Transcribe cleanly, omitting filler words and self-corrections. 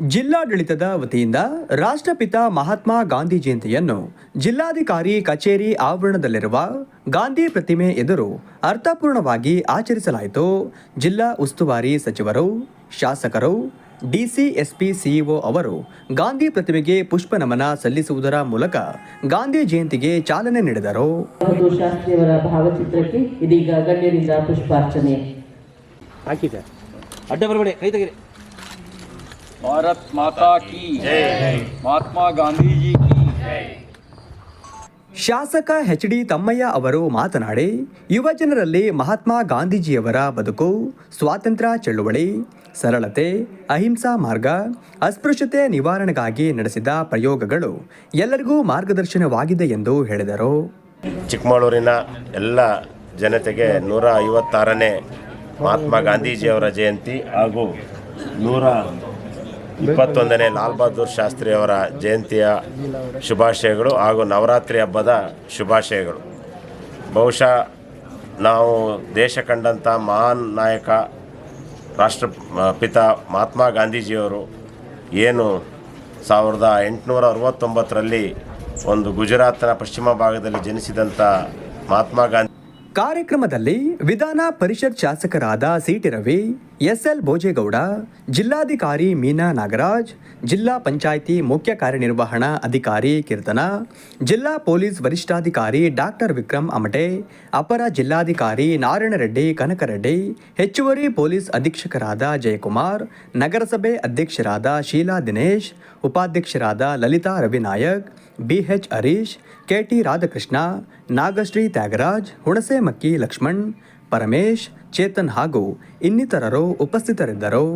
ಜಿಲ್ಲಾಡಳಿತದ ವತಿಯಿಂದ ರಾಷ್ಟ್ರಪಿತ ಮಹಾತ್ಮ ಗಾಂಧಿ ಜಯಂತಿಯನ್ನು ಜಿಲ್ಲಾಧಿಕಾರಿ ಕಚೇರಿ ಆವರಣದಲ್ಲಿರುವ ಗಾಂಧಿ ಪ್ರತಿಮೆ ಎದುರು ಅರ್ಥಪೂರ್ಣವಾಗಿ ಆಚರಿಸಲಾಯಿತು. ಜಿಲ್ಲಾ ಉಸ್ತುವಾರಿ ಸಚಿವರು, ಶಾಸಕರು, ಡಿಸಿಎಸ್ಪಿ ಸಿಇಒ ಅವರು ಗಾಂಧಿ ಪ್ರತಿಮೆಗೆ ಪುಷ್ಪ ನಮನ ಸಲ್ಲಿಸುವುದರ ಮೂಲಕ ಗಾಂಧಿ ಜಯಂತಿಗೆ ಚಾಲನೆ ನೀಡಿದರು. ಶಾಸ್ತ್ರಿಯವರ ಭಾವಚಿತ್ರಕ್ಕೆ ಇದೀಗ ಗಣ್ಯರಿಂದ ಪುಷ್ಪಾರ್ಚನೆ. भारत माता की जय, महात्मा गांधी जी की जय. ಶಾಸಕ ಎಚ್.ಡಿ. ತಮ್ಮಯ್ಯ ಅವರು ಮಾತನಾಡಿ, ಯುವಜನರಲ್ಲಿ ಮಹಾತ್ಮ ಗಾಂಧೀಜಿಯವರ ಬದುಕು, ಸ್ವಾತಂತ್ರ್ಯ ಚಳುವಳಿ, ಸರಳತೆ, ಅಹಿಂಸಾ ಮಾರ್ಗ, ಅಸ್ಪೃಶ್ಯತೆ ನಿವಾರಣೆಗಾಗಿ ನಡೆಸಿದ ಪ್ರಯೋಗಗಳು ಎಲ್ಲರಿಗೂ ಮಾರ್ಗದರ್ಶನವಾಗಿದೆ ಎಂದು ಹೇಳಿದರು. ಚಿಕ್ಕಮಗಳೂರಿನ ಎಲ್ಲ ಜನತೆಗೆ 156ನೇ ಮಹಾತ್ಮ ಗಾಂಧೀಜಿಯವರ ಜಯಂತಿ ಹಾಗೂ 121ನೇ ಲಾಲ್ ಬಹದ್ದೂರ್ ಶಾಸ್ತ್ರಿಯವರ ಜಯಂತಿಯ ಶುಭಾಶಯಗಳು ಹಾಗೂ ನವರಾತ್ರಿ ಹಬ್ಬದ ಶುಭಾಶಯಗಳು. ಬಹುಶಃ ನಾವು ದೇಶ ಕಂಡಂಥ ಮಹಾನ್ ನಾಯಕ ರಾಷ್ಟ್ರಪಿತ ಮಹಾತ್ಮ ಗಾಂಧೀಜಿಯವರು ಏನು 1869ರಲ್ಲಿ ಒಂದು ಗುಜರಾತ್ನ ಪಶ್ಚಿಮ ಭಾಗದಲ್ಲಿ ಜನಿಸಿದಂಥ ಮಹಾತ್ಮ ಗಾಂಧಿ. ಕಾರ್ಯಕ್ರಮದಲ್ಲಿ ವಿಧಾನ ಪರಿಷತ್ ಶಾಸಕರಾದ ಸಿಟಿ ರವಿ, ಎಸ್ಎಲ್ ಭೋಜೇಗೌಡ, ಜಿಲ್ಲಾಧಿಕಾರಿ ಮೀನಾ ನಾಗರಾಜ್, ಜಿಲ್ಲಾ ಪಂಚಾಯಿತಿ ಮುಖ್ಯ ಕಾರ್ಯನಿರ್ವಹಣಾ ಅಧಿಕಾರಿ ಕೀರ್ತನ, ಜಿಲ್ಲಾ ಪೊಲೀಸ್ ವರಿಷ್ಠಾಧಿಕಾರಿ ಡಾಕ್ಟರ್ ವಿಕ್ರಮ್ ಅಮಟೆ, ಅಪರ ಜಿಲ್ಲಾಧಿಕಾರಿ ನಾರಾಯಣರೆಡ್ಡಿ ಕನಕರೆಡ್ಡಿ, ಹೆಚ್ಚುವರಿ ಪೊಲೀಸ್ ಅಧೀಕ್ಷಕರಾದ ಜಯಕುಮಾರ್, ನಗರಸಭೆ ಅಧ್ಯಕ್ಷರಾದ ಶೀಲಾ ದಿನೇಶ್, ಉಪಾಧ್ಯಕ್ಷರಾದ ಲಲಿತಾ ರವಿನಾಯಕ್, ಬಿಎಚ್ ಹರೀಶ್, ಕೆಟಿ ರಾಧಾಕೃಷ್ಣ, ನಾಗಶ್ರೀ ತ್ಯಾಗರಾಜ್, ಹುಣಸೆ ಮಕ್ಕಿ ಲಕ್ಷ್ಮಣ್, ಪರಮೇಶ್, ಚೇತನ್ ಹಾಗೂ ಇನ್ನಿತರರು ಉಪಸ್ಥಿತರಿದ್ದರು.